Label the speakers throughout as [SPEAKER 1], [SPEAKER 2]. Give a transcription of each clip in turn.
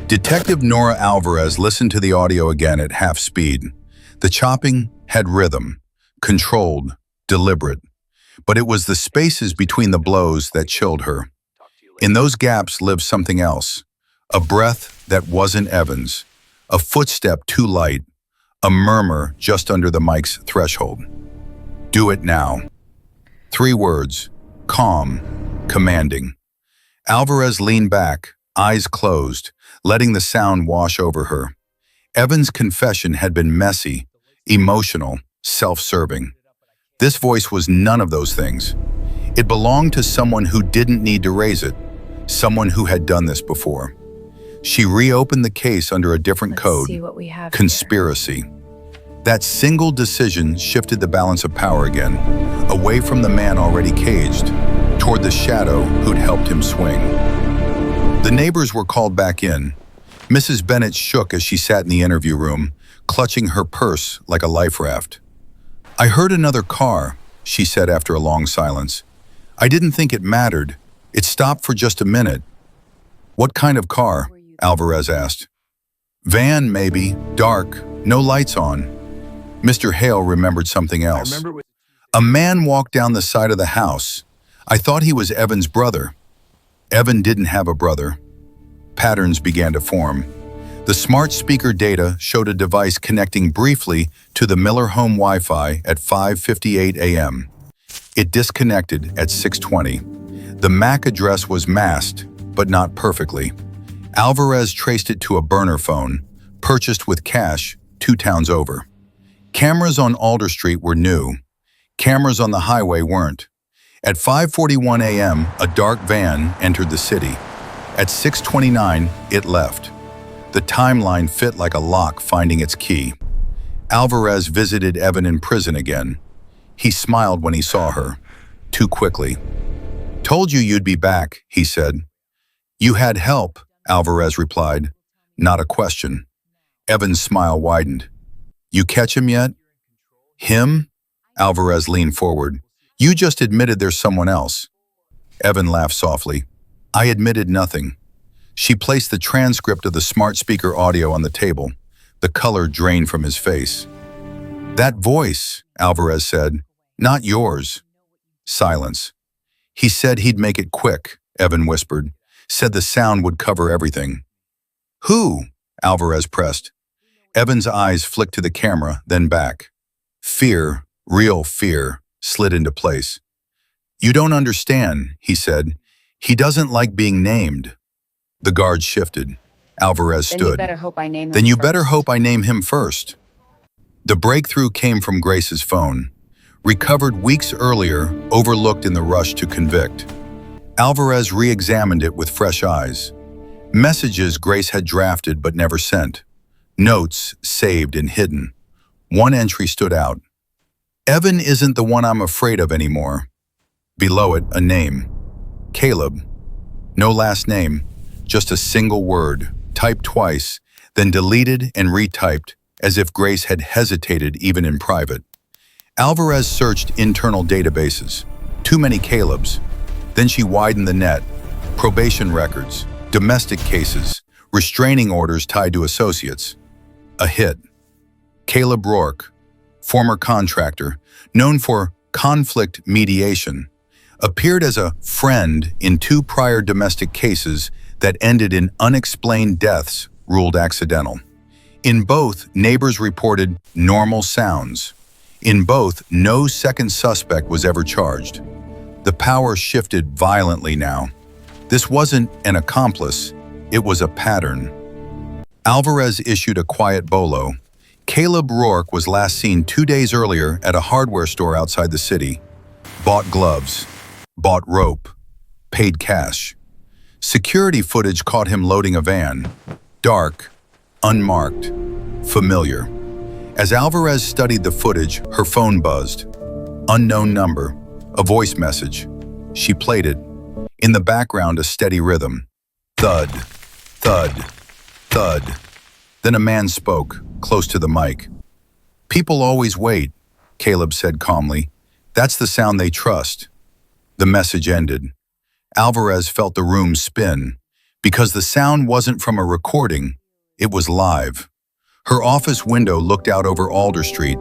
[SPEAKER 1] Detective Nora Alvarez listened to the audio again at half speed. The chopping had rhythm, controlled, deliberate, but it was the spaces between the blows that chilled her. In those gaps lived something else, a breath that wasn't Evans, a footstep too light, a murmur just under the mic's threshold. Do it now. 3 words, calm, commanding. Alvarez leaned back, eyes closed, letting the sound wash over her. Evans' confession had been messy, emotional, self-serving. This voice was none of those things. It belonged to someone who didn't need to raise it, someone who had done this before. She reopened the case under a different code, conspiracy. That single decision shifted the balance of power again, away from the man already caged, toward the shadow who'd helped him swing. The neighbors were called back in. Mrs. Bennett shook as she sat in the interview room, clutching her purse like a life raft. "I heard another car," she said after a long silence. "I didn't think it mattered. It stopped for just a minute." "What kind of car?" Alvarez asked. "Van, maybe, dark, no lights on." Mr. Hale remembered something else. "A man walked down the side of the house. I thought he was Evan's brother." Evan didn't have a brother. Patterns began to form. The smart speaker data showed a device connecting briefly to the Miller home Wi-Fi at 5:58 a.m. It disconnected at 6:20. The MAC address was masked, but not perfectly. Alvarez traced it to a burner phone, purchased with cash 2 towns over. Cameras on Alder Street were new. Cameras on the highway weren't. At 5:41 a.m., a dark van entered the city. At 6:29, it left. The timeline fit like a lock finding its key. Alvarez visited Evan in prison again. He smiled when he saw her. Too quickly. "Told you you'd be back," he said. "You had help," Alvarez replied. Not a question. Evan's smile widened. "You catch him yet?" "Him?" Alvarez leaned forward. "You just admitted there's someone else." Evan laughed softly. "I admitted nothing." She placed the transcript of the smart speaker audio on the table. The color drained from his face. "That voice," Alvarez said, "not yours." Silence. "He said he'd make it quick," Evan whispered. "Said the sound would cover everything." "Who?" Alvarez pressed. Evan's eyes flicked to the camera, then back. Fear, real fear, slid into place. "You don't understand," he said. "He doesn't like being named." The guard shifted. Alvarez stood. "Then you better hope I name him first." The breakthrough came from Grace's phone. Recovered weeks earlier, overlooked in the rush to convict. Alvarez re-examined it with fresh eyes. Messages Grace had drafted but never sent. Notes saved and hidden. One entry stood out. "Evan isn't the one I'm afraid of anymore." Below it, a name. Caleb. No last name, just a single word, typed twice, then deleted and retyped, as if Grace had hesitated even in private. Alvarez searched internal databases. Too many Calebs. Then she widened the net. Probation records, domestic cases, restraining orders tied to associates. A hit. Caleb Rourke, former contractor, known for conflict mediation, appeared as a friend in 2 prior domestic cases that ended in unexplained deaths ruled accidental. In both, neighbors reported normal sounds. In both, no second suspect was ever charged. The power shifted violently now. This wasn't an accomplice, it was a pattern. Alvarez issued a quiet bolo. Caleb Rourke was last seen 2 days earlier at a hardware store outside the city. Bought gloves, bought rope, paid cash. Security footage caught him loading a van. Dark, unmarked, familiar. As Alvarez studied the footage, her phone buzzed. Unknown number, a voice message. She played it. In the background, a steady rhythm. Thud, thud, thud. Then a man spoke, close to the mic. "People always wait," Caleb said calmly. "That's the sound they trust." The message ended. Alvarez felt the room spin. because the sound wasn't from a recording, it was live. Her office window looked out over Alder Street,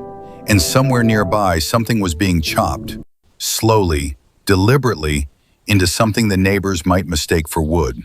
[SPEAKER 1] and somewhere nearby something was being chopped, slowly, deliberately, into something the neighbors might mistake for wood.